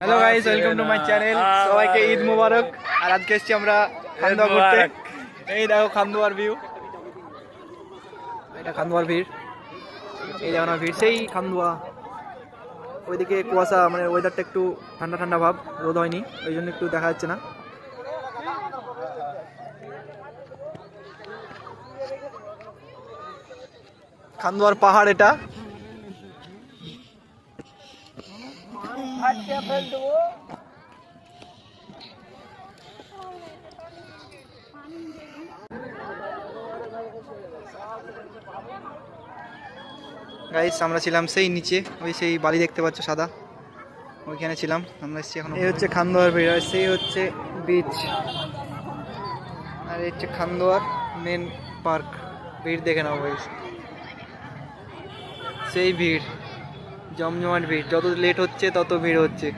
Hello guys, welcome to my channel. সবাইকে ঈদ মোবারক। আর আজকে এসেছি আমরা খান্দোয়া ঘুরতে। এই দেখো খান্দোয়ার ভিউ, এটা খান্দোয়ার ভিড়। এই দেখো না ভিড়, সেই খান্দোয়া। ওইদিকে কুয়াশা, মানে ওয়েদারটা একটু ঠান্ডা ঠান্ডা ভাব, রোদ হয়নি, ওই জন্য একটু দেখা যাচ্ছে না। খান্দোয়ার পাহাড় এটা। গাইস আমরা ছিলাম সেই নিচে, ওই সেই বালি দেখতে পাচ্ছ সাদা, ওইখানে ছিলাম আমরা। এসেছি এখন। এই হচ্ছে খান্দোয়ার ভিড়, আর সেই হচ্ছে বিচ, আর এই হচ্ছে খান্দোয়ার মেন পার্ক। ভিড় দেখে নাও গাইস, সেই ভিড়, জমজমাট ভিড়। যত লেট হচ্ছে তত ভিড় হচ্ছে।